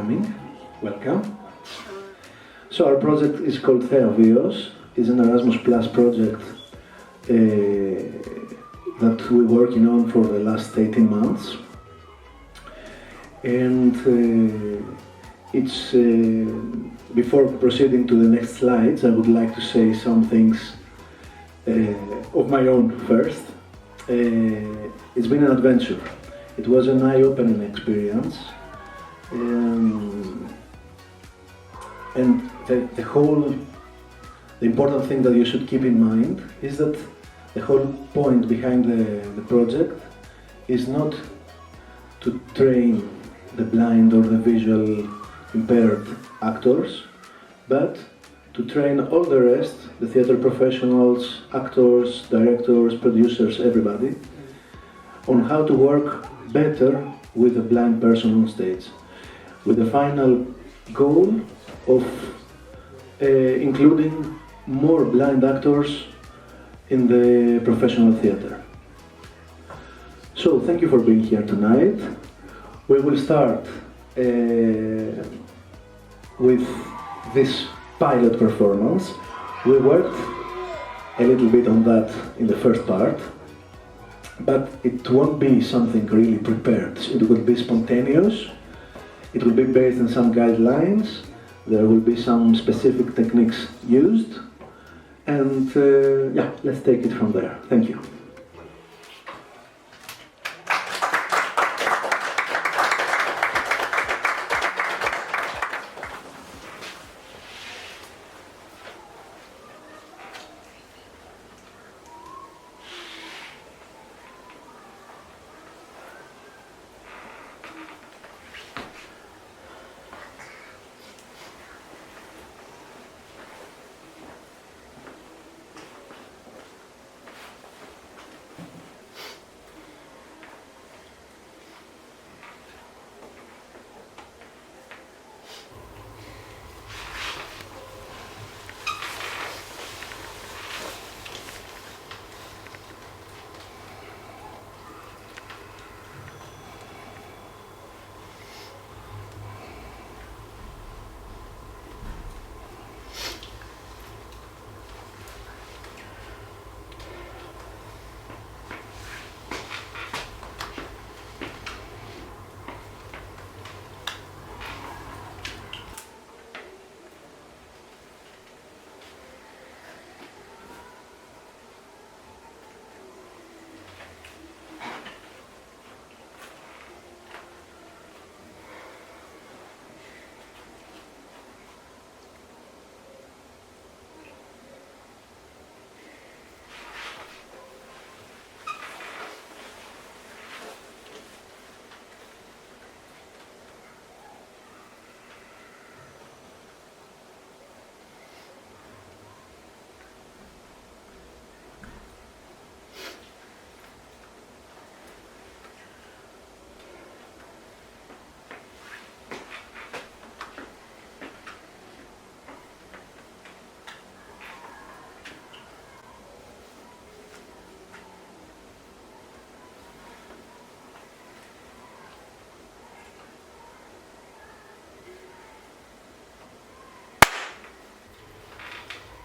coming. Welcome. So our project is called Theavios. It's an Erasmus Plus project that we're working on for the last 18 months. And before proceeding to the next slides, I would like to say some things of my own first. It's been an adventure. It was an eye-opening experience. And the important thing that you should keep in mind is that the whole point behind the project is not to train the blind or the visual impaired actors, but to train all the rest, the theater professionals, actors, directors, producers, everybody, on how to work better with a blind person on stage, with the final goal of including more blind actors in the professional theater. So, thank you for being here tonight. We will start with this pilot performance. We worked a little bit on that in the first part, but it won't be something really prepared. It will be spontaneous. It will be based on some guidelines. There will be some specific techniques used. And yeah, let's take it from there. Thank you.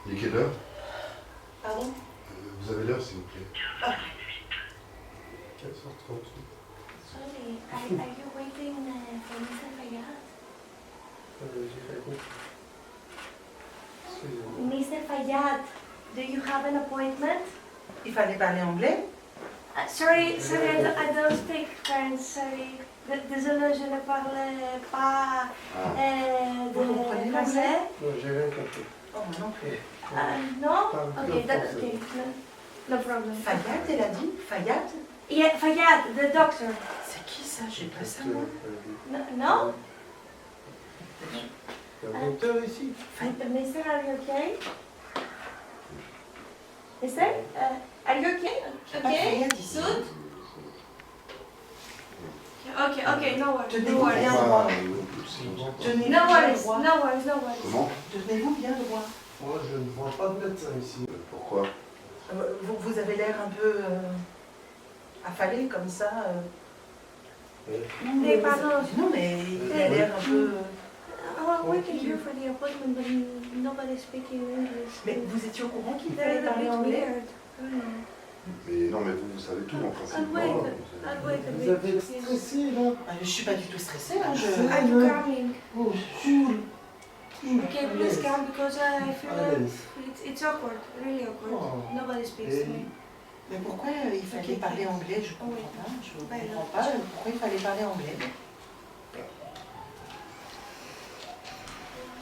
Il est quelle heure? Pardon? Vous avez l'heure, s'il vous plaît. 4h38. Sorry, are you waiting for Mr. Fayad? Mr. Fayad, do you have an appointment? Il fallait parler anglais? Sorry, I don't speak French, sorry. Désolé, je ne parle pas Vous comprenez français. Non, j'ai rien compris. Oh, moi non plus. No? Okay, that's okay. No problem. Fayad, elle a dit? Fayad? Yeah, Fayad, the doctor. C'est qui ça? J'ai pas ça, moi. No? Il y a un docteur ici. Mister, are you okay? Mister, are you okay? Okay? Fayad ici. Good? Okay, no worries. Tenez-vous bien droit. Tenez-vous No bien worries, droit. no worries, no worries. Comment? Tenez-vous bien droit. Moi, je ne vois pas de médecin ici. Pourquoi? Vous avez l'air un peu affalé comme ça. Nee, pardon. Non, mais il a l'air un peu... I'm working here for the appointment, but nobody's speaking English. Mais vous étiez au courant qu'il They're fallait a parler bit anglais? weird. I don't know. Mais non, mais vous savez tout en principe. I'll wait. Non, I'll wait a Vous bit. avez stressé là. Ah, je suis pas du tout stressée. Hein, Are you calming? Oh, cool. Okay, please calm because I feel À like l'aise. it's awkward, really awkward. Oh. Nobody speaks to me. Mais pourquoi il fallait parler anglais? Je comprends pas. Je Ouais, comprends non. pas pourquoi il fallait parler anglais.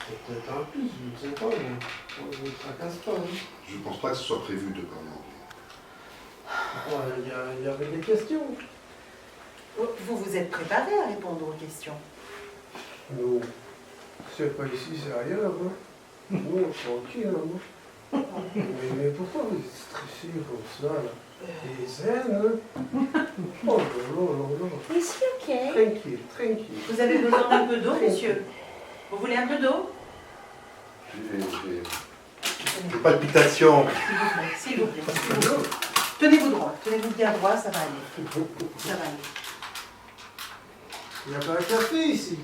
C'est peut-être un plus, je ne sais pas, mais on ne tracasse pas. Hein. Je pense pas que ce soit prévu de parler anglais. Ouais, il y avait des questions. Vous vous êtes préparé à répondre aux questions? Non, c'est pas ici, c'est ailleurs. Hein. Bon, tranquille, hein, moi. Mais pourquoi vous êtes stressé comme ça là? Et zen, hein? Oh là là. Is he okay? Tranquille, tranquille. Vous avez besoin d'un peu d'eau, monsieur? Vous voulez un peu d'eau? J'ai des palpitations. S'il vous plaît, s'il vous plaît. Tenez-vous droit, tenez-vous bien droit, ça va aller. Ça va aller. Il n'y a pas un café ici.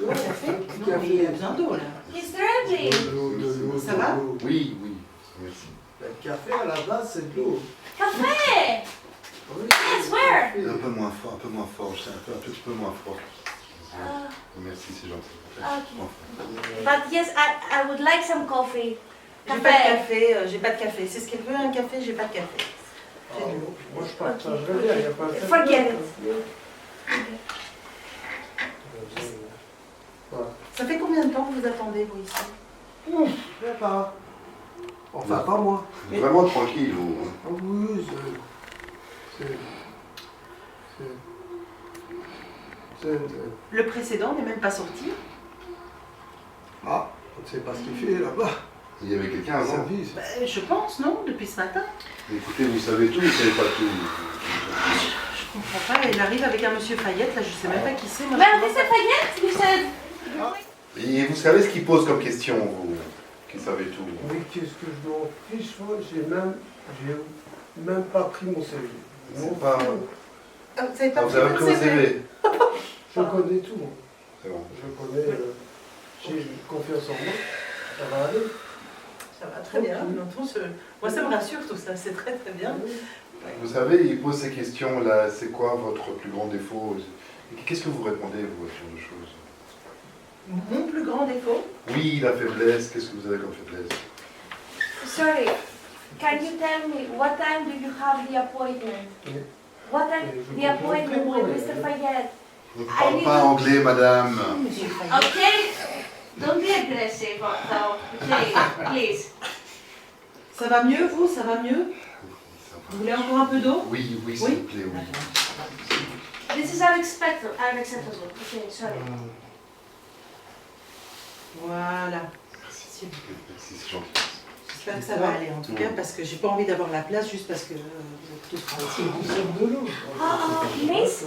Un café? Non, mais il a besoin d'eau là. He's ready. De l'eau, Ça de va l'eau. Oui, oui, merci. Le café à la base, c'est de l'eau. Café! Oui, Yes, where? Un peu moins fort, je sais un petit peu moins fort. Merci, c'est gentil. Okay. Enfin. But yes, I would like some coffee. J'ai pas de café, j'ai pas de café. C'est ce qu'elle veut, un café, j'ai pas de café. Ah, moi, je partagerais bien, il n'y a pas de Forget it. Voilà. Ça fait combien de temps que vous attendez, vous, ici? Je sais pas. Enfin, pas moi. Vraiment tranquille, vous. Ah oui, c'est... Le précédent n'est même pas sorti. Ah, on ne sait pas ce qu'il fait là-bas. Il y avait quelqu'un avant. Service. Ben, je pense, non? Depuis ce matin. Écoutez, vous savez tout, vous savez pas tout. Je comprends pas. Elle arrive avec un monsieur Fayette, là, je sais même pas qui c'est. Moi, Well, je this is Fayette, you said. Et vous savez ce qu'il pose comme question, vous, qui savez tout. Mais qu'est-ce que je m'en fiche, moi, j'ai même pas pris mon CV. C'est pas... Ah, vous savez pas Ah, vous avez pris votre au CV. Je connais tout. Moi. C'est bon. Je connais, j'ai confiance en moi. Ça va aller. Ça va très bien. Moi, ça me rassure tout ça. C'est très très bien. Vous savez, il pose ces questions-là. C'est quoi votre plus grand défaut? Et qu'est-ce que vous répondez, vous, à ce genre de choses? Mon plus grand défaut? Oui, la faiblesse. Qu'est-ce que vous avez comme faiblesse? Sorry, can you tell me what time do you have the appointment? Oui. What time the appointment with Mr. Fayette? On ne parle pas anglais, madame. Monsieur Fayette. Okay, don't be aggressive though. Okay, please. Ça va mieux, vous? Ça va mieux? Ça Vous va. voulez encore un peu d'eau? Oui, oui, s'il Oui. vous plaît, oui. This is unacceptable. Okay, sorry. Voilà. Merci, merci, c'est gentil. J'espère que ça va aller en tout cas, parce que j'ai pas envie d'avoir la place juste parce que vous êtes tous ici. Vous êtes de l'eau. Miss,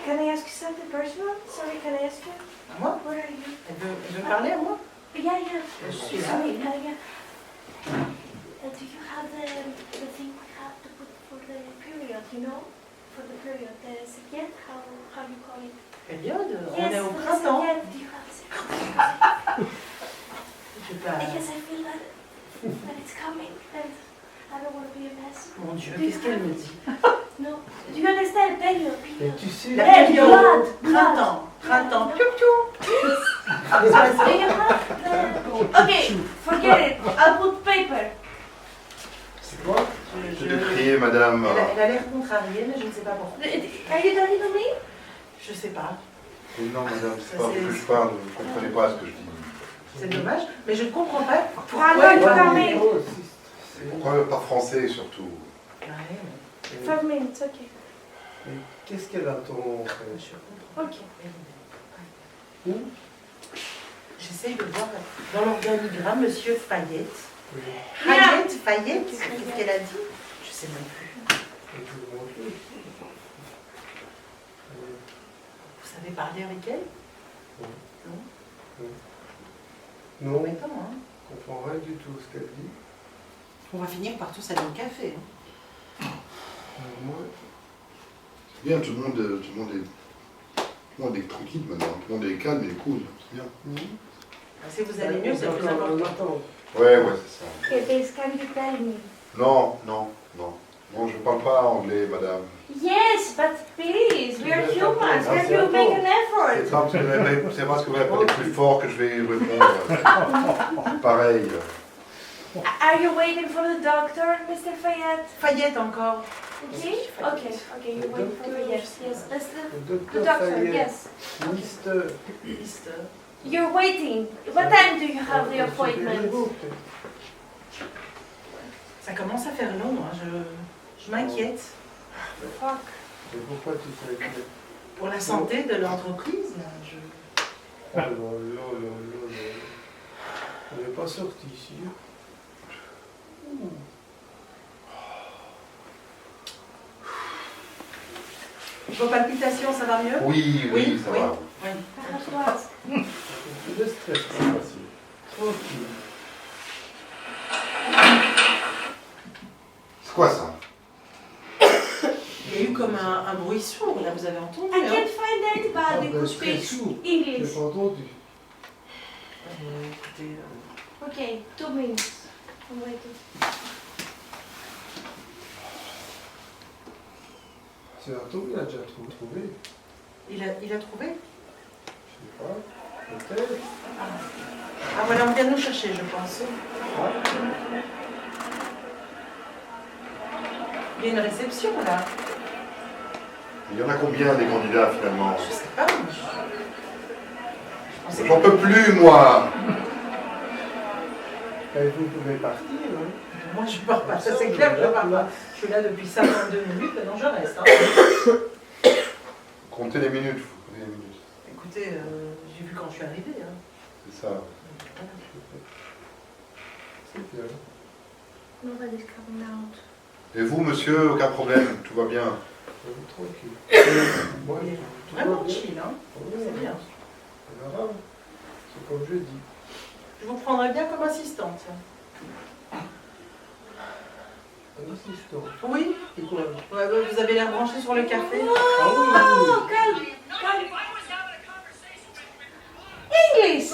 can I ask you something personal? Sorry, can I ask you? Moi? Where are you? Elle veut parler à moi? Yeah. Je suis là. Sorry, yeah. Do you have the thing we have to put for the period, you know? For the period, the serviette, how do you call it? Période? On Yes, est au for the printemps. serviette. Do you have a serviette? Je sais pas. Because I feel that it's coming and I don't want to be a mess. Mon Dieu, qu'est-ce qu'elle me dit? No. Do you understand? Period. Et tu sais, La Hey, période. blood. Printemps. Printemps. No. Piou piou. Do you have the... Okay, forget it. I'll put paper. c'est quoi? Je vais prier, madame. Elle a l'air contrariée, mais je ne sais pas pourquoi. Are you talking to me? Je sais pas. Non, madame, c'est Ça, pas c'est- que je parle, vous ne comprenez pas ce que je dis. C'est dommage, mais je ne comprends pas pourquoi. Pardon, elle- pardon. Oh, si, c'est- Pourquoi pas français, surtout? Ouais, mais 5 minutes, okay. Mais qu'est-ce qu'elle a ton... je comprends. Ok. Où? J'essaye de voir dans l'organigramme, monsieur Fayette. Oui. Fayette, qu'est-ce qu'elle a dit? Je sais même plus. Et je vous montre. Vous savez parler avec elle? Non, Embêtant, hein? je comprends rien du tout ce qu'elle dit. On va finir par tous aller au café. Hein. Moi, Bien, tout le monde est tranquille maintenant. Tout le monde est calme et cool. C'est bien. Si vous allez mieux, c'est le plus important. Ouais, c'est ça. Okay, please, can you tell me? Non. Non, je parle pas anglais, madame. Yes, but please, we are humans. Can you make an effort? C'est parce que vous répondez plus fort que je vais répondre. Pareil. Are you waiting for the doctor, Mr. Fayette? Fayette encore. Okay, you wait for the yes. That's the Docteur doctor, Fayette, yes. Mister. You're waiting. What time do you have the appointment? Ça commence à faire long, hein. Je m'inquiète. Fuck. Et pourquoi tu t'inquiètes? Pour la santé de l'entreprise, là, Oh là là là là là. On n'est pas sorti ici. Vos palpitations, ça va mieux? Oui, ça va. Oui. Françoise. Le stress, c'est facile. Tranquille. C'est quoi ça? Il y a eu comme un bruit sourd, là, vous avez entendu? I Hein? can't find anybody who Très speaks sourd. English. J'ai pas entendu. Écoutez, Okay, 2 minutes. I'm waiting. C'est un tour, il a déjà trouvé. il a trouvé? Je sais pas. Peut-être. Ah voilà, on vient de nous chercher, je pense. Il y a une réception, là. Il y en a combien des candidats finalement? Je sais pas. Je pensais J'en peux plus, moi. Et vous pouvez partir. Hein. Moi, je pars pas, ça c'est clair, je pars pas. Je suis là depuis 52 minutes, maintenant je reste. Hein. Comptez les minutes. Comptez les minutes. Écoutez, j'ai vu quand je suis arrivée. Hein. C'est ça. C'est bien. Nobody's coming out. Et vous, monsieur, aucun problème, tout va bien. Tranquille. Moi, Il est tout vraiment va bien. chill, hein. C'est bien. C'est grave. C'est comme je dis. Je vous prendrai bien comme assistante. Un assistant. Oui. C'est quoi? Ouais, vous avez l'air branché sur le café. Ah oui, Oh, calme. English.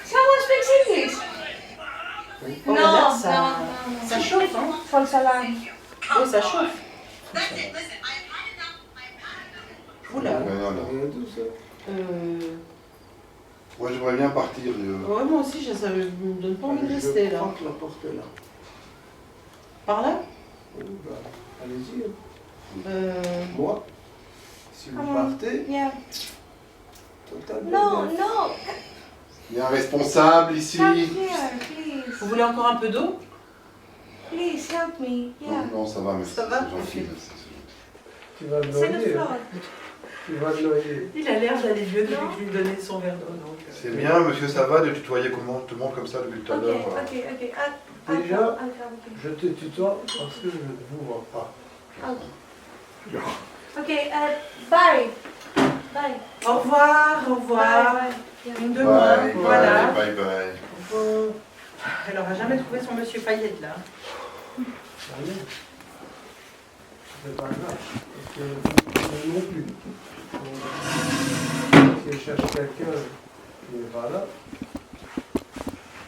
Someone speaks English. oui. Oh, No, là, ça, no. ça chauffe, hein. False alarm. Oui, ça chauffe. Oula. Non. Rien de ça. Moi, j'aimerais bien partir. Ouais, moi aussi, ça me donne pas envie de rester Je là. prends la porte là. Par là? Oh, bah, allez-y. Hein. Moi, si vous Come on. partez, Yeah. totalement. No, no. Il y a un responsable ici. Come here, please. Vous voulez encore un peu d'eau? Please help me. Yeah. Non, ça va, merci. Ça va? C'est gentil. Ok. merci. Tu vas le C'est le noyer. floor. Hein. Tu vas le noyer. Il a l'air d'aller mieux depuis Non. que je lui donnais son verre d'eau. donc, C'est bien, monsieur, ça va de tutoyer tout le monde comme ça depuis tout à Okay, l'heure. voilà. okay. Déjà, I'll come. Je te tutoie parce que je ne vous vois pas. Okay, bye. Bye. Au revoir, au revoir. Bye. Yeah. Une de moins, Bye, voilà. bye, bye. Elle n'aura jamais trouvé son monsieur Fayette là. Allez. C'est pas grave. Parce que moi non plus. Si elle cherche quelqu'un qui n'est pas là,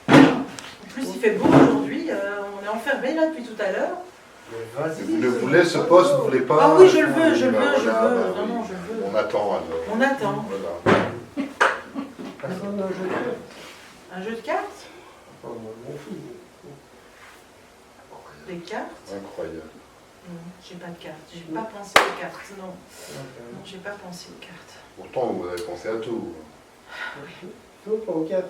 En plus, il fait beau aujourd'hui. On est enfermés là depuis tout à l'heure. mais vas-y. Vous le voulez ce poste, vous voulez pas? Ah oui, je le veux, je le Bah, veux, je le voilà, veux. bah Vraiment, oui. je le veux. On attend alors. On attend. Voilà. Personne n'a jeté. Un jeu de cartes? Enfin, moi, je m'en fous. Des cartes? Incroyable. Non, j'ai pas de cartes. J'ai pas pensé aux cartes. Non, non, j'ai pas pensé aux cartes. Pourtant, vous avez pensé à tout. Tout pour 4.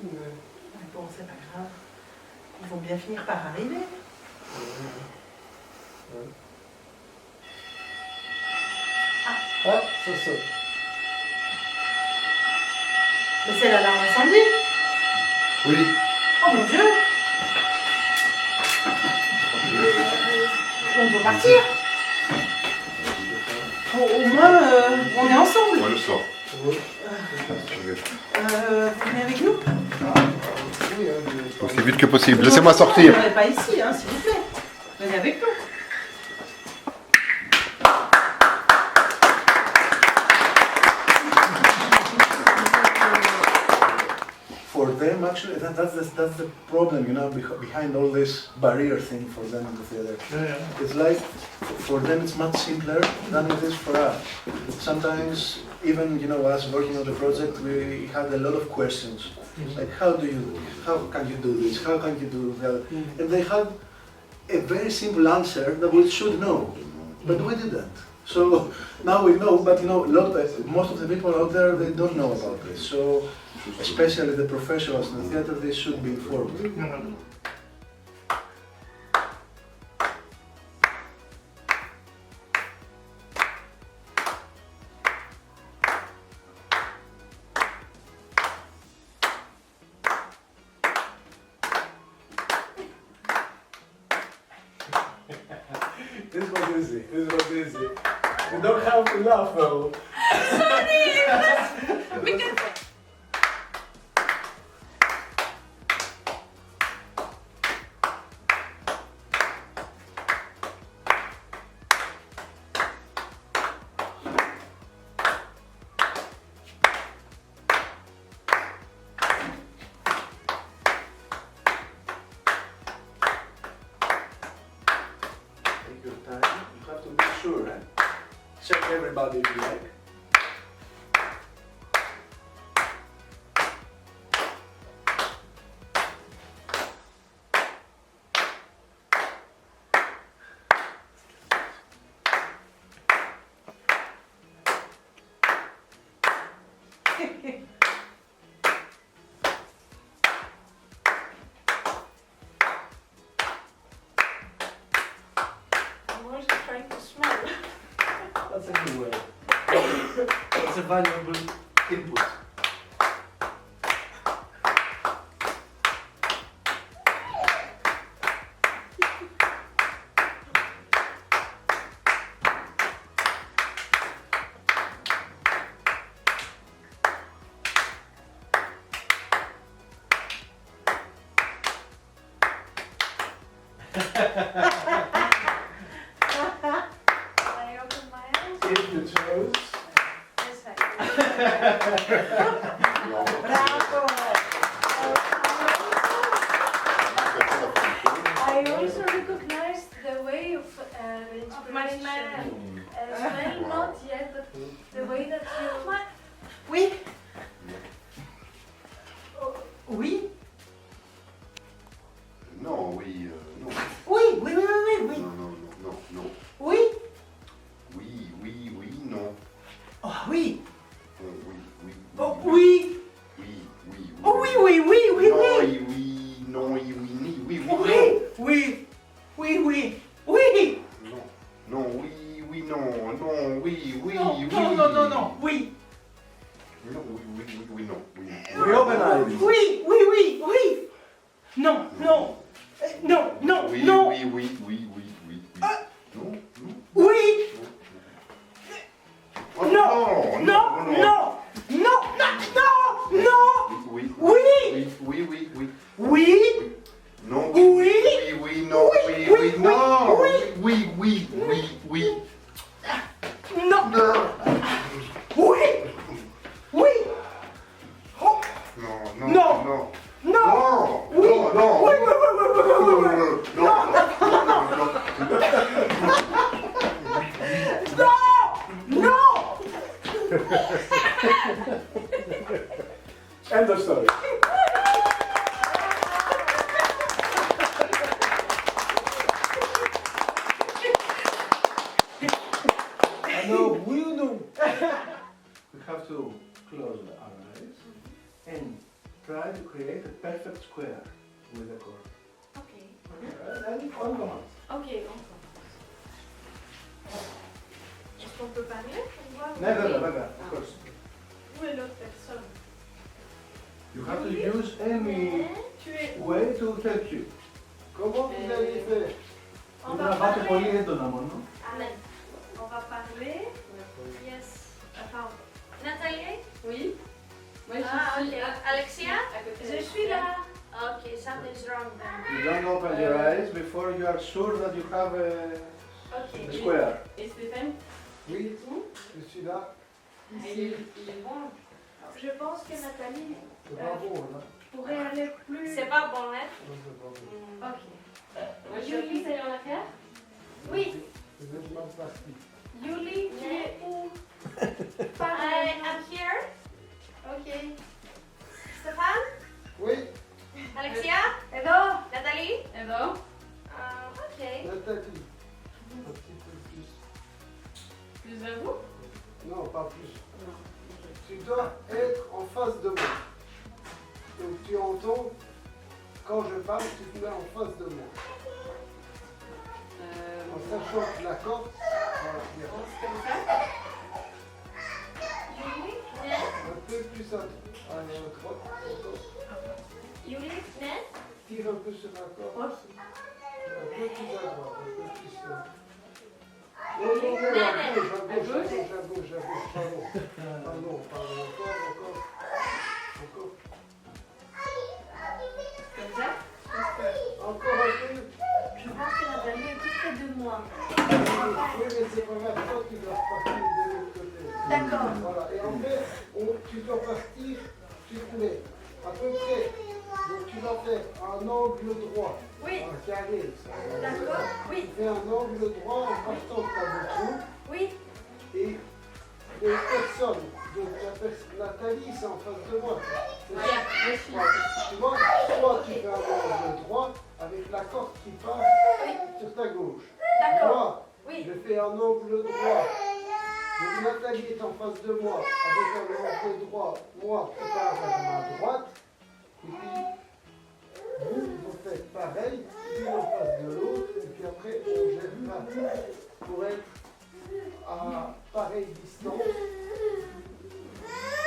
Mais bon, c'est pas grave. Ils vont bien finir par arriver. Ah, ça sonne. Mais c'est l'alarme incendie. Oui. Oh mon Dieu. On peut partir. Au moins, on est ensemble. Moi, je sors. Oui. Je vais. Vous venez avec nous? Oui, hein, Aussi vite que possible. Laissez-moi sortir. Vous n'êtes pas ici, hein, s'il vous plaît. Venez avec nous. them actually, that's the problem, you know, behind all this barrier thing for them in the theater. Yeah. It's like, for them it's much simpler than it is for us. Sometimes, even, you know, us working on the project, we had a lot of questions. Like, how can you do this? How can you do that? And they had a very simple answer that we should know, but we didn't. So now we know, but you know, most of the people out there, they don't know about this. So, especially the professionals in the theater, they should be informed. This was easy. This was easy. You don't have to laugh though. Take your time. You have to be sure, eh? Check everybody if you like. I'm also trying to smell. That's a good way. It's a valuable input. I open my eyes. If you chose. Yes, I Bravo! I also recognized the way of the inspiration. Smell not yet, but the way that you. Oui? Oui? Non, oui, non. Oui, oui, oui, oui, oui. Non, non, non, non, non. Oui? Oui, oui, oui, non. Oh, oui. Oui, oui, Oh, oui. oui. Oui, oui, oui. Oh, oui, oui, oui, oui, Non, oui. oui, oui, non, oui, oui, ni, oui, oui, Oui, oui, oui, oui, oui. non. Non, oui, oui, non, non, oui, oui, Non, oui. non, non, non, non, oui. Non, oui, oui, oui, oui, non, oui. Reopen eyes. Oui, oui, oui, oui. Non, non. Non, non, Oui, non. oui, oui, oui, oui, oui. Non, non. Oui. Oh, Non, non, non, non. Non, non, non. Oui, Oui. oui, oui, oui, oui. Oui. Non, Oui. oui, oui, non, Oui, oui, oui, oui, oui, non. oui. Oui, oui, oui, oui. Non. Non. Oui. Oui. Oh. Non, non, Non. non. Non. Non, Oui. non, non. Oui, oui, oui, oui, oui, oui, oui, oui. Non, Non. Non. End of story. And now we have to close our eyes and try to create a perfect square with the chord. Okay. And on command. Ok, on commence. Est-ce qu'on peut parler? On voit où Never, est- never, of course. Où est l'autre personne? You have to use any Tu es où? way to help you. Comment vous allez faire? On Vous va la fate πολύ parler. έντονα μόνο. Amen. On va parler. Yes. Enfin, Nathalie? Oui. Moi, je Ah, suis ok. Alexia? à côté Je de suis Pierre. là. Ok, something's wrong then. You don't open your eyes before you are sure that you have a Ok. square. Et Stéphane, Oui, tout. je suis là. Il est bon. je pense que Nathalie C'est pas bon, là. pourrait aller plus. C'est pas bon, hein? Non, c'est pas bon. Ok. Moi, je suis allée en arrière. Oui, Vous êtes mal parti. Yuli, tu es où? I'm here. Ok. Stéphane? Oui, Alexia? Hello. Nathalie? Et donc? Ok. Nathalie. Un petit peu plus. Plus à vous? Non, pas plus. Tu dois être en face de moi. Donc tu entends, quand je parle, tu te mets en face de moi. En sachant que la corde, voilà, bien. Comme ça? Yuli, Un peu plus à droite. Yuli, net. Tire un peu sur la corde. Un peu plus à droite, un peu plus. Non, non, non, à gauche, pardon. Encore. Comme ça? Encore un peu. Je pense que Nathalie est tout près de moi. Oui, mais c'est pas grave, toi tu dois partir de l'autre côté. D'accord. Voilà, et en fait, tu dois partir, tu te mets à peu près. Donc tu vas faire un angle droit. Oui. Un carré. Ça. D'accord. Oui. Tu fais un angle droit en partant de ta bouche. Oui. Et les personnes, donc Nathalie, c'est en face de moi. Tu vois, toi tu fais un angle droit avec la corde qui part sur ta gauche. D'accord. Moi, Oui. je fais un angle droit. Donc Nathalie est en face de moi avec un angle droit, moi qui pars vers ma droite. Et puis, vous faites pareil, une en face de l'autre, et puis après on jette pas pour être à pareille distance.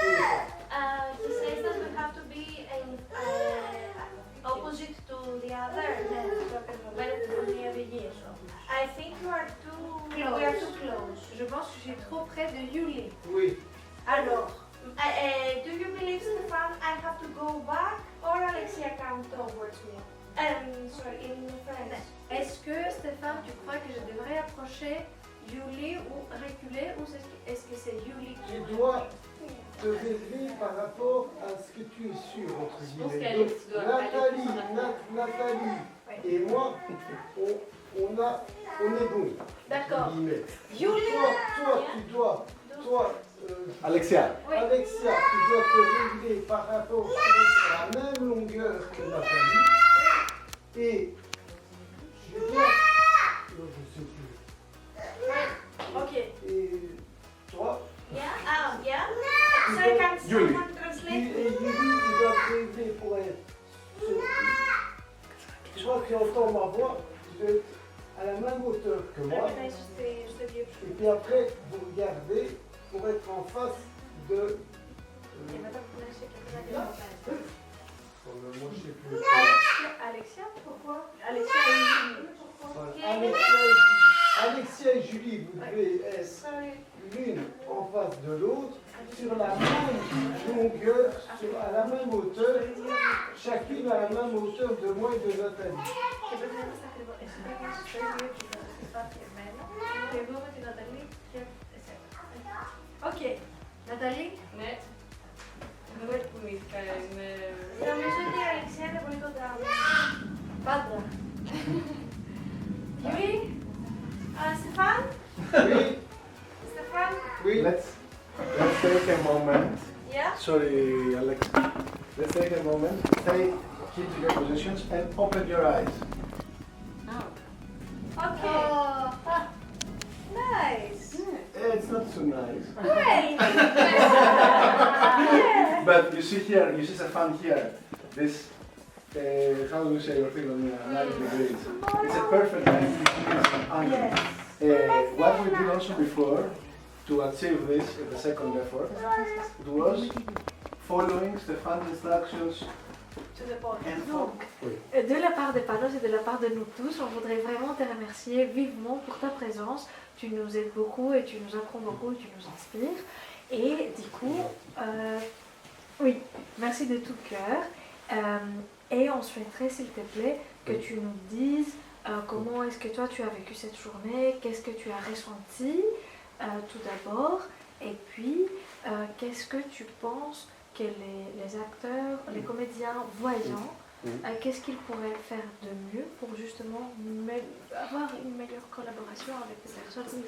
He says that we have to be in opposite to the other. I think you are too. We are too close. Je pense que je suis trop près de Yuli. Oui. Alors, Do you believe, Stefan, I have to go back or Alexia come towards me? Sorry, in French. est-ce que Stéphane, tu crois que je devrais approcher Yuli ou reculer ou est-ce que c'est Yuli qui Tu dois te relever par rapport à ce que tu es sûr, entre pense guillemets. qu'Alex Donc, doit aller Nathalie, plus en arrière. Nathalie et moi, on est bons. D'accord. entre guillemets. Yuli. Toi, Alexia. Oui. Alexia, tu dois te régler par rapport à la même longueur que Nathalie. Et Julien, non, je sais plus. Ok. Et toi, Yeah? Yeah? Sorry, can Yuli. someone translate? et Julie, tu dois te régler pour être sur. Toi, tu entends ma voix, tu dois être à la même hauteur que moi. Et puis après, vous regardez pour être en face de. Moi, je sais plus. Alexia, pourquoi Alexia et Yuli. Voilà. Alexia et Julie, vous devez être Sorry. l'une en face de l'autre, sur la même longueur, à la même hauteur, chacune à la même hauteur de moi et de Nathalie. Ok. Nathalie? Ναι. Δεν κουνήθηκα, είμαι... Νομίζω ότι η Αλεξία είναι πολύ κοντά μου. Πάντα. Yuli? Στεφάν? Oui, Στεφάν? oui. Let's take a moment. Yeah? Sorry, Alex. Let's take a moment. Keep your positions and open your eyes. Okay. Oh, nice. It's not so nice. Great. But you see here, you see Stefan here. This, how do you say your thing on 90 degrees? It's a perfect 90 degrees angle. Yes. What we did also before to achieve this in the second effort, it was following Stefan's instructions To the point. and Donc, de la part des Panos et de la part de nous tous, on voudrait vraiment te remercier vivement pour ta présence. Tu nous aides beaucoup et tu nous apprends beaucoup et tu nous inspires. Et du coup, oui, merci de tout cœur. Et on souhaiterait, s'il te plaît, que tu nous dises comment est-ce que toi tu as vécu cette journée, qu'est-ce que tu as ressenti tout d'abord, et puis qu'est-ce que tu penses que les acteurs, les comédiens voyants, qu'est-ce qu'ils pourraient faire de mieux pour justement avoir une meilleure collaboration avec les personnes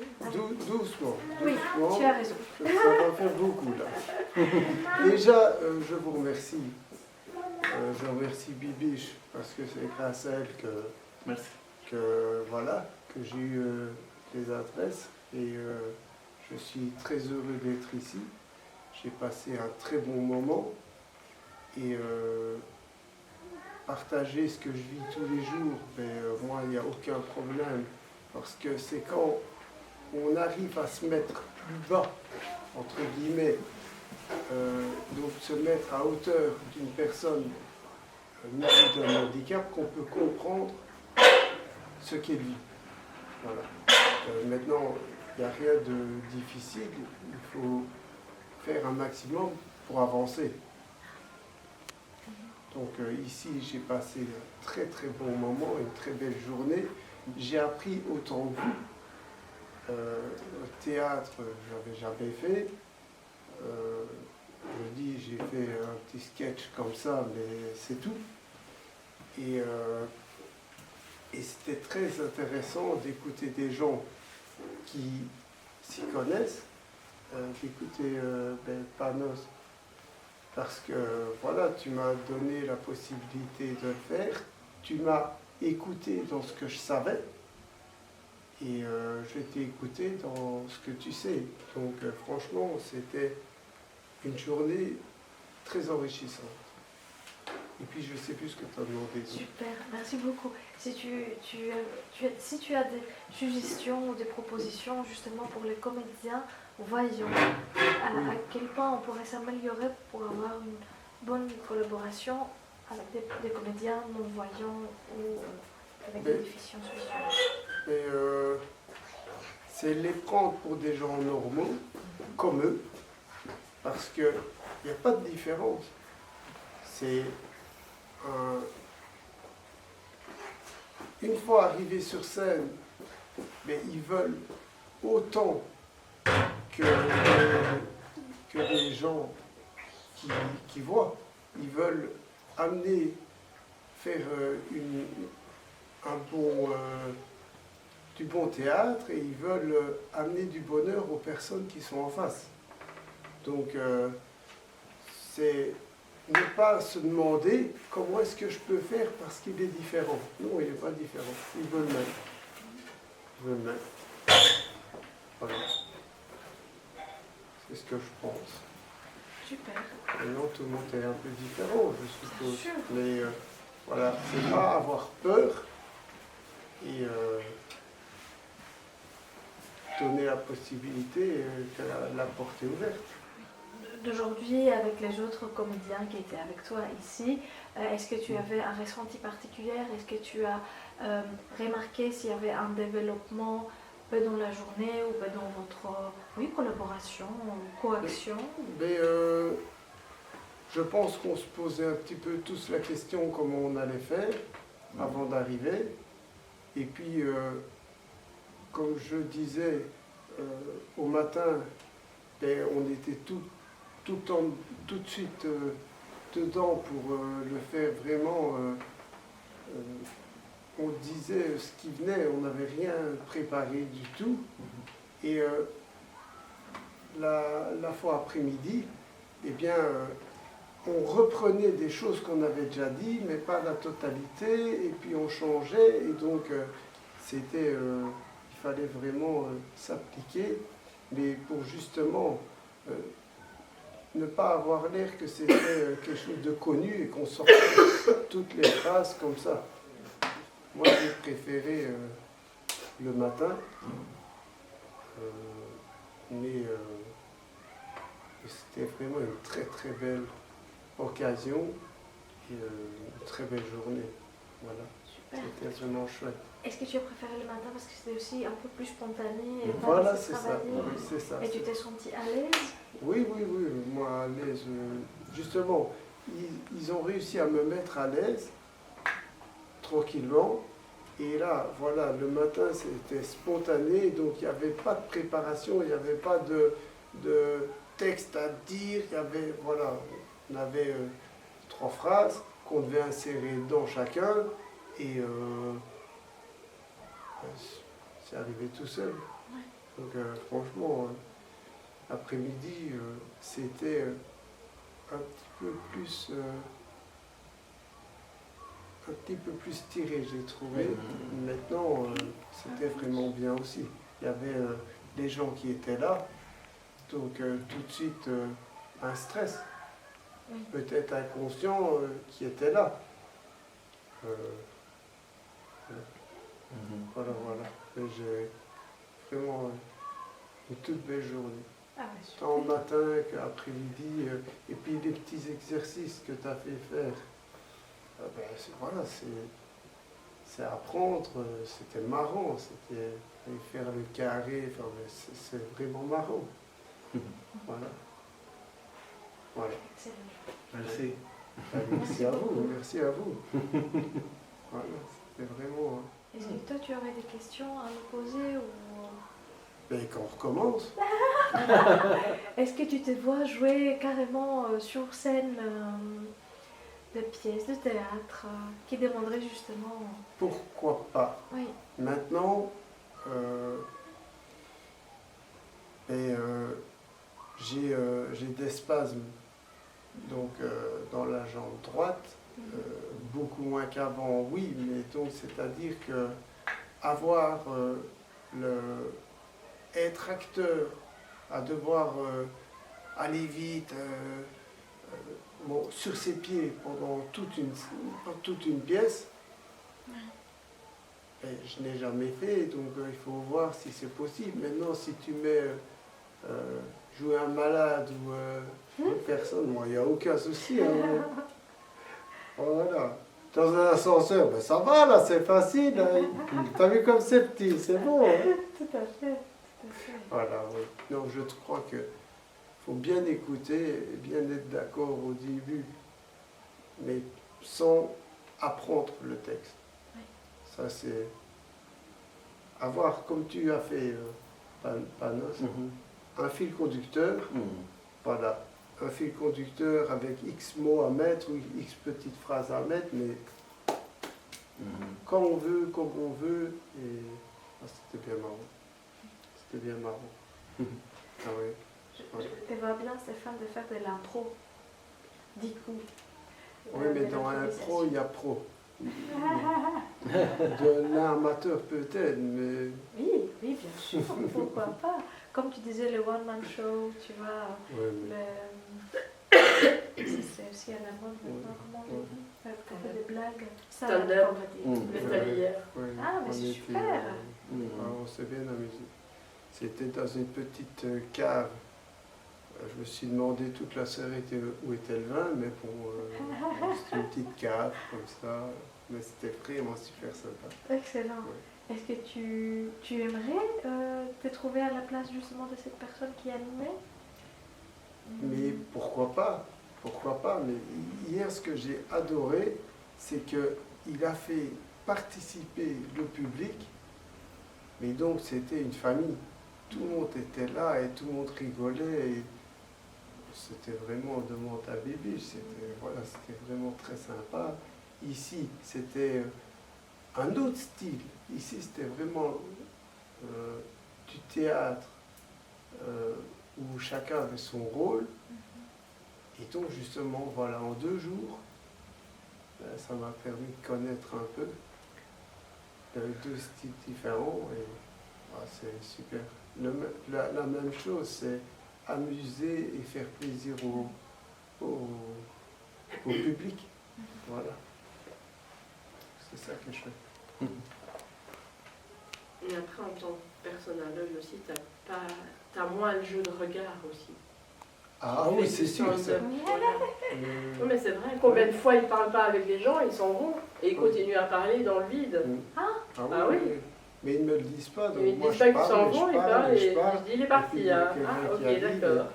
Doucement. Oui, Doucement. tu as raison. Ça va faire beaucoup là. Déjà, je vous remercie. Je remercie Bibiche parce que c'est grâce à elle que j'ai eu les adresses et je suis très heureux d'être ici. J'ai passé un très bon moment et partager ce que je vis tous les jours, moi il n'y a aucun problème parce que c'est quand on arrive à se mettre plus bas, entre guillemets, donc se mettre à hauteur d'une personne munie d'un handicap qu'on peut comprendre ce qu'elle vit. Voilà. Maintenant, il n'y a rien de difficile, il faut faire un maximum pour avancer. Donc ici, j'ai passé un très très bon moment, une très belle journée. J'ai appris autant que vous. Le théâtre, je n'avais jamais fait. Je dis, j'ai fait un petit sketch comme ça, mais c'est tout. Et c'était très intéressant d'écouter des gens qui s'y connaissent, d'écouter Panos, parce que voilà, tu m'as donné la possibilité de le faire, tu m'as écouté dans ce que je savais, et je t'ai écouté dans ce que tu sais. Donc franchement, c'était une journée très enrichissante. Et puis je ne sais plus ce que tu as demandé. Super, merci beaucoup. Si tu as des suggestions ou des propositions justement pour les comédiens voyants, à quel point on pourrait s'améliorer pour avoir une bonne collaboration avec des comédiens non-voyants ou avec des déficiences sociales? C'est les prendre pour des gens normaux, comme eux, parce qu'il n'y a pas de différence. C'est une fois arrivés sur scène, ils veulent autant que les gens qui voient. Ils veulent amener, faire du bon théâtre et ils veulent amener du bonheur aux personnes qui sont en face. Donc c'est ne pas se demander comment est-ce que je peux faire parce qu'il est différent. Non, il n'est pas différent. Il veut le même. Il veut le même. Voilà. C'est ce que je pense. Super. Maintenant, tout le monde est un peu différent, je suppose. Sûr. Mais voilà, c'est pas avoir peur et donner la possibilité que la porte est ouverte. D'aujourd'hui, avec les autres comédiens qui étaient avec toi ici, est-ce que tu avais un ressenti particulier? Est-ce que tu as remarqué s'il y avait un développement dans la journée ou dans votre collaboration, coaction? Je pense qu'on se posait un petit peu tous la question comment on allait faire avant d'arriver. Et puis, comme je disais, au matin, on était tout de suite dedans pour le faire vraiment. On disait ce qui venait, on n'avait rien préparé du tout. Et la fois après-midi, on reprenait des choses qu'on avait déjà dit, mais pas la totalité, et puis on changeait, et donc il fallait vraiment s'appliquer, mais pour justement ne pas avoir l'air que c'était quelque chose de connu et qu'on sortait toutes les phrases comme ça. Moi, j'ai préféré le matin, mais c'était vraiment une très très belle occasion et une très belle journée. Voilà. C'était vraiment chouette. Est-ce que tu as préféré le matin parce que c'était aussi un peu plus spontané et voilà, pas c'est ça. travaillé? Oui, c'est ça. Et tu t'es senti à l'aise? Oui, moi à l'aise. Justement, ils ont réussi à me mettre à l'aise tranquillement. Et là, voilà, le matin c'était spontané, donc il n'y avait pas de préparation, il n'y avait pas de texte à dire, il y avait, voilà. on avait 3 phrases qu'on devait insérer dans chacun et c'est arrivé tout seul. Donc franchement, après-midi, c'était un petit peu plus tiré, j'ai trouvé. Maintenant, c'était vraiment bien aussi. Il y avait des gens qui étaient là, donc tout de suite un stress, peut-être inconscient, qui était là. Voilà. Et j'ai vraiment une toute belle journée. Ah, ouais, super. Tant matin qu'après-midi, et puis les petits exercices que tu as fait faire. Voilà, c'est apprendre, c'était marrant, c'était faire le carré, enfin, c'est vraiment marrant. Voilà. Excellent. Merci. Merci à vous, merci à vous. Voilà, c'était vraiment... Est-ce que toi, tu aurais des questions à me poser ou... Ben, quand on recommence, Est-ce que tu te vois jouer carrément sur scène de pièces de théâtre qui demanderaient justement... pourquoi pas? Oui, Maintenant, j'ai des spasmes donc, dans la jambe droite, beaucoup moins qu'avant, oui, mais donc c'est-à-dire que avoir être acteur, à devoir aller vite sur ses pieds pendant toute une pièce, et je n'ai jamais fait, donc il faut voir si c'est possible. Maintenant, si tu mets jouer un malade ou une personne, moi, il n'y a aucun souci. Hein. Voilà. Dans un ascenseur, ben ça va là, c'est facile. Hein. T'as vu comme c'est petit, c'est bon. Hein. tout à fait. Voilà, oui. Donc je crois que faut bien écouter et bien être d'accord au début, mais sans apprendre le texte. Oui. Ça, c'est avoir, comme tu as fait, Panos, un fil conducteur. Voilà, un fil conducteur avec X mots à mettre ou X petites phrases à mettre, mais quand on veut, comme on veut, et c'était bien marrant. C'était bien marrant. Ah oui. Je te vois bien, Stéphane, de faire de l'impro. Du coup. Oui, mais dans un pro, il y a pro. De l'amateur peut-être, mais... Oui, bien sûr, pourquoi pas. Comme tu disais, le one-man show, tu vois, Ouais, mais... c'est aussi à la mode maintenant, comment on dit, quand on fait des blagues. Stand-up. On va dire. Le tablier. Ouais, Ah, mais on c'est était, super. on s'est bien amusé. C'était dans une petite cave. Je me suis demandé toute la soirée où était le vin, mais bon, c'était une petite cave comme ça. Mais c'était vraiment super sympa. Excellent. Ouais. Est-ce que tu aimerais te trouver à la place justement de cette personne qui animait? Mais pourquoi pas? Pourquoi pas? Mais hier, ce que j'ai adoré, c'est qu'il a fait participer le public, mais donc c'était une famille. Tout le monde était là et tout le monde rigolait. Et c'était vraiment de monte à bébé. C'était vraiment très sympa. Ici, c'était un autre style. Ici, c'était vraiment du théâtre où chacun avait son rôle. Et donc, justement, voilà, en 2 jours, ça m'a permis de connaître un peu. Il y avait 2 styles différents et c'est super. La même chose, c'est amuser et faire plaisir au public. Voilà. C'est ça que je fais. Et après, en tant que personne à l'œil aussi, t'as moins le jeu de regard aussi. Ah oui, c'est sûr. Voilà. Non, mais c'est vrai, combien de fois ils ne parlent pas avec les gens, ils s'en vont et ils continuent à parler dans le vide. Ah oui. Mais ils ne me le disent pas. Donc Ils ne moi, disent pas je qu'ils s'en vont, ils parlent et je dis il est Et parti. puis, il y a Hein. quelqu'un Ah, qui ok, arrive, d'accord.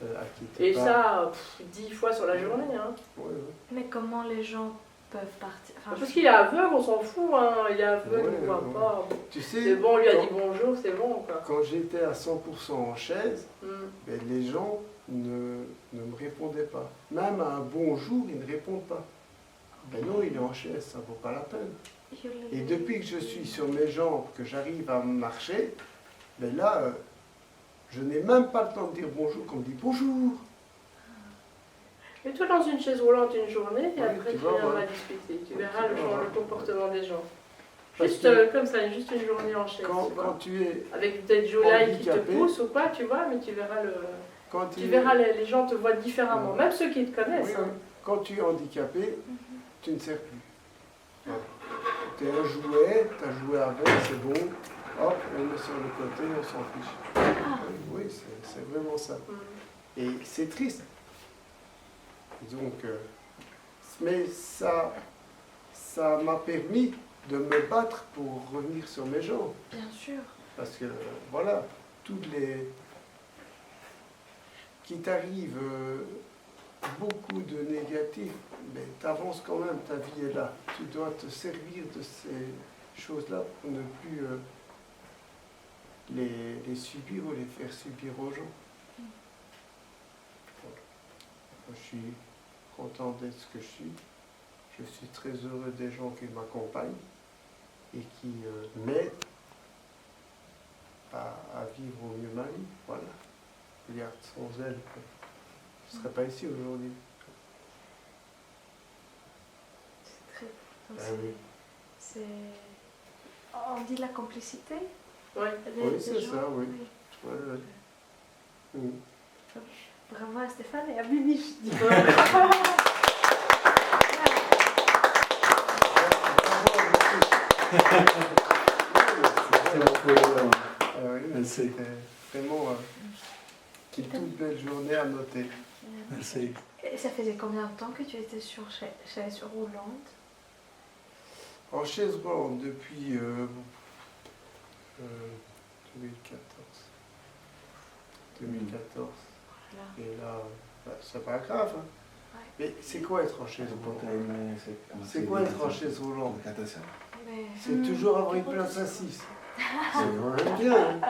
à qui t'es Et pas- ça, 10 fois sur la journée. Hein. Ouais. Mais comment les gens peuvent partir? Enfin, Parce qu'il est aveugle, on s'en fout. Hein. Il est aveugle, Ouais, il ne voit ouais. pas. Tu sais, C'est bon, on lui a quand- dit bonjour, c'est bon. Quoi. Quand j'étais à 100% en chaise, Mm. ben, les gens ne me répondait pas. Même à un bonjour, il ne répond pas. Ben non, il est en chaise, ça ne vaut pas la peine. Et depuis que je suis sur mes jambes, que j'arrive à marcher, ben là, je n'ai même pas le temps de dire bonjour, qu'on me dit bonjour. Mets-toi dans une chaise roulante une journée et Oui, après tu tu vas viendras voir. discuter. Tu verras Tu vas voir. le comportement des gens. Parce Juste que comme ça, juste une journée en chaise. quand, tu vois. quand tu es, Avec peut-être Joulaï qui te handicapé. pousse ou quoi, tu vois, mais tu verras quand tu verras les gens te voient différemment, Ouais. même ceux qui te connaissent. Oui, hein. oui. Quand tu es handicapé, tu ne sers plus. Voilà. Tu es un jouet, tu as joué avec, c'est bon, hop, on met sur le côté, on s'en fiche. Oui, c'est vraiment ça. Mm. Et c'est triste. Donc, mais ça m'a permis de me battre pour revenir sur mes jambes. Bien sûr. Parce que, voilà, toutes les... qu'il t'arrive beaucoup de négatifs, mais tu avances quand même, ta vie est là. Tu dois te servir de ces choses-là pour ne plus les subir ou les faire subir aux gens. Voilà. Moi, je suis content d'être ce que je suis. Je suis très heureux des gens qui m'accompagnent et qui m'aident à vivre au mieux ma vie. Voilà. Regarde, sans elle, je ne serais pas ici aujourd'hui. C'est très Ah important. oui. On dit la complicité. Ouais. Oui, c'est ça, oui. Ouais, ouais. Mm. Bravo à Stéphane et à Bibi, je dis. Oui, Merci. c'était vraiment une toute belle journée à noter. Merci. Et ça faisait combien de temps que tu étais sur chaise roulante? En chaise roulante depuis 2014. Voilà. Et là, bah, c'est pas grave. Hein. Ouais. Mais c'est quoi être en chaise roulante? C'est quoi être en chaise roulante? Mais- C'est toujours avoir une place assise. C'est vraiment bien. Hein.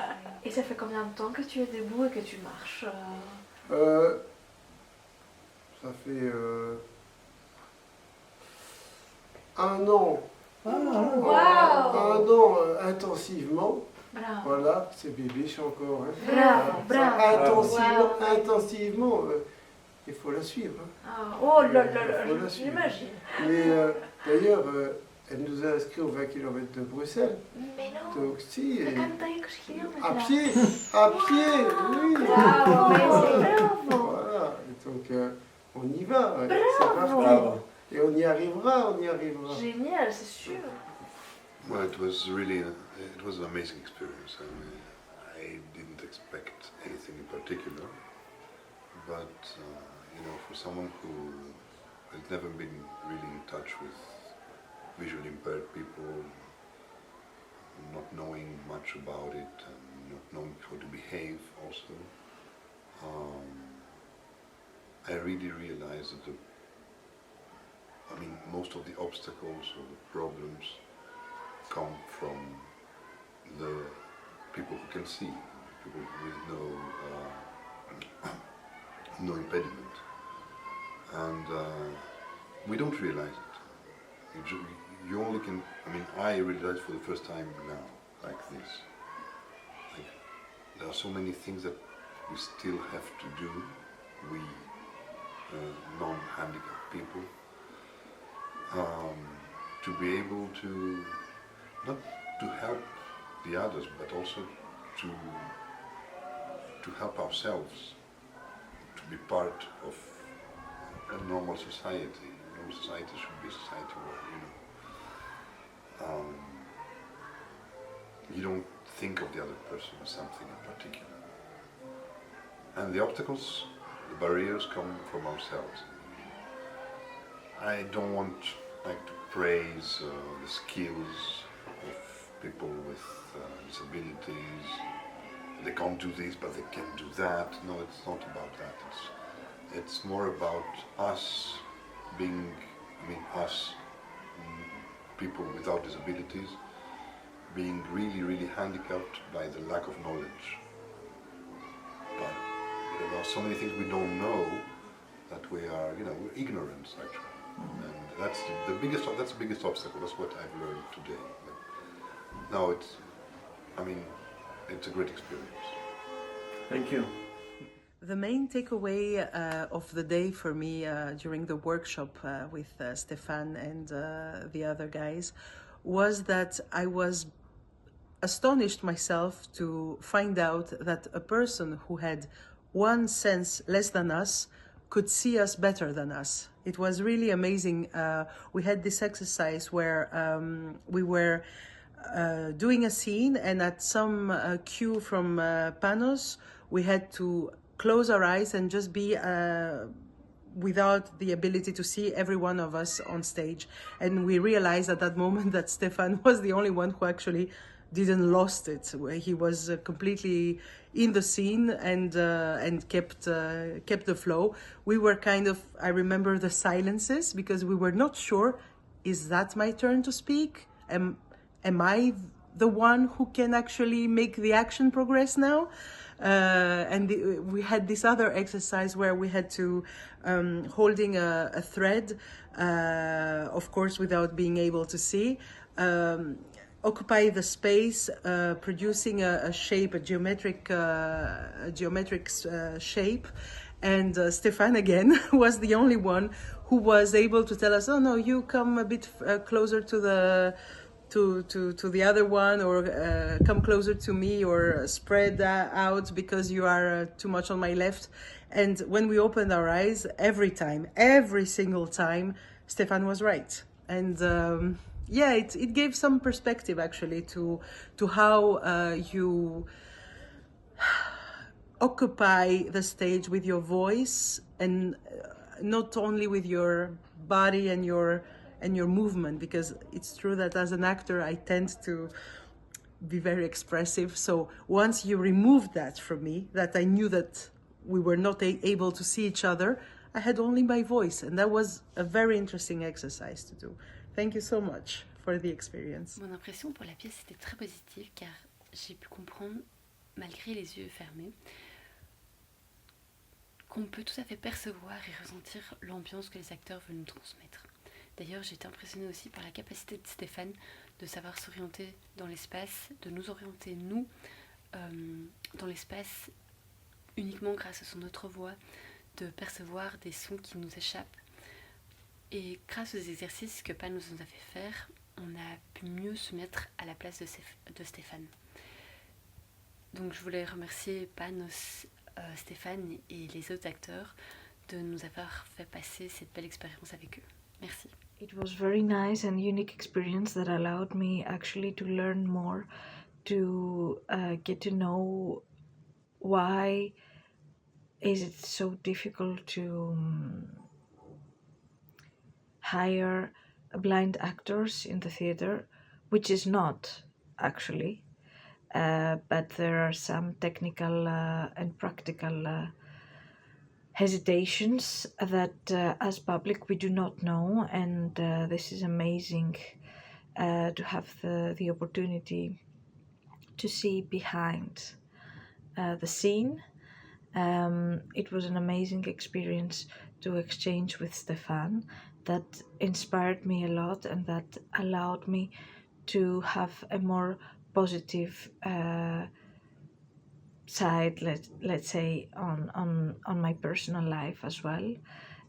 Et ça fait combien de temps que tu es debout et que tu marches Ça fait 1 an. Wow. 1 an intensivement. Bravo. Voilà, c'est bébé, je suis encore. Hein. Bravo, Ça, bravo. intensivement, il faut la suivre. Hein. Ah, oh là là là, Faut la suivre. j'imagine. Mais d'ailleurs, elle nous a inscrits aux 20 km de Bruxelles. Mais non, Donc si, t'as et- quand même taillé que je kilomètres à là. pied, oui. Bravo, bravo. Voilà, et donc on y va, ouais. C'est Bravo. parti. Et on y arrivera, on y arrivera. Génial, c'est sûr. Well, it was an amazing experience. I mean, I didn't expect anything in particular, but for someone who has never been really in touch with visually impaired people, not knowing much about it and not knowing how to behave also, I really realized that most of the obstacles or the problems come from the people who can see, people with no impediment, and we don't realize it. You only can. I realize for the first time now, like this. Like, there are so many things that we still have to do. We non-handicapped people, to be able to not to help the others, but also to help ourselves, to be part of a normal society. A normal society should be a society where you don't think of the other person as something in particular. And the obstacles, the barriers come from ourselves. I don't want to praise the skills of people with disabilities. They can't do this, but they can do that. No, it's not about that. It's more about us being, us people without disabilities, being really, really handicapped by the lack of knowledge. But the there are so many things we don't know that we are, we're ignorant actually. And that's the biggest obstacle. That's what I've learned today. But now it's a great experience. Thank you. The main takeaway of the day for me during the workshop with Stefan and the other guys was that I was astonished myself to find out that a person who had one sense less than us could see us better than us. It was really amazing. We had this exercise where we were doing a scene, and at some cue from Panos, we had to close our eyes and just be without the ability to see every one of us on stage. And we realized at that moment that Stefan was the only one who actually didn't lost it. He was completely in the scene and kept the flow. We were I remember the silences because we were not sure, is that my turn to speak? Am I the one who can actually make the action progress now? We had this other exercise where we had to, holding a thread, of course without being able to see, occupy the space, producing a shape, a geometric shape. And Stefan again was the only one who was able to tell us, oh no, you come a bit closer to the other one, or come closer to me, or spread out because you are too much on my left. And when we opened our eyes, every single time, Stefan was right. And it gave some perspective actually to how you occupy the stage with your voice, and not only with your body and your movement, because it's true that as an actor I tend to be very expressive. So once you removed that from me, that I knew that we were not able to see each other, I had only my voice, and that was a very interesting exercise to do. Thank you so much for the experience. Mon impression pour la pièce était très positive, car j'ai pu comprendre, malgré les yeux fermés, qu'on peut tout à fait percevoir et ressentir l'ambiance que les acteurs veulent nous transmettre. D'ailleurs, j'ai été impressionnée aussi par la capacité de Stéphane de savoir s'orienter dans l'espace, de nous orienter, nous, dans l'espace, uniquement grâce à son autre voix, de percevoir des sons qui nous échappent. Et grâce aux exercices que Panos nous a fait faire, on a pu mieux se mettre à la place de Stéphane. Donc je voulais remercier Panos, Stéphane et les autres acteurs de nous avoir fait passer cette belle expérience avec eux. Merci. It was very nice and unique experience that allowed me actually to learn more, to get to know why is it so difficult to hire blind actors in the theater, which is not actually, but there are some technical and practical hesitations that as public we do not know, and this is amazing to have the opportunity to see behind the scene. It was an amazing experience to exchange with Stefan that inspired me a lot, and that allowed me to have a more positive side, let's say, on my personal life as well.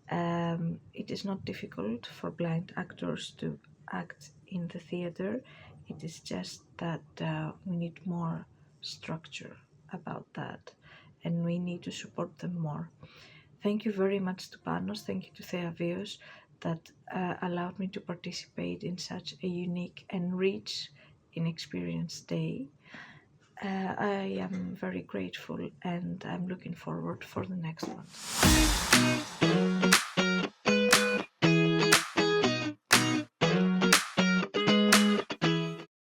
It is not difficult for blind actors to act in the theater. It is just that we need more structure about that, and we need to support them more. Thank you very much to Panos, thank you to Theavios that allowed me to participate in such a unique and rich in experience day. I am very grateful, and I'm looking forward for the next one.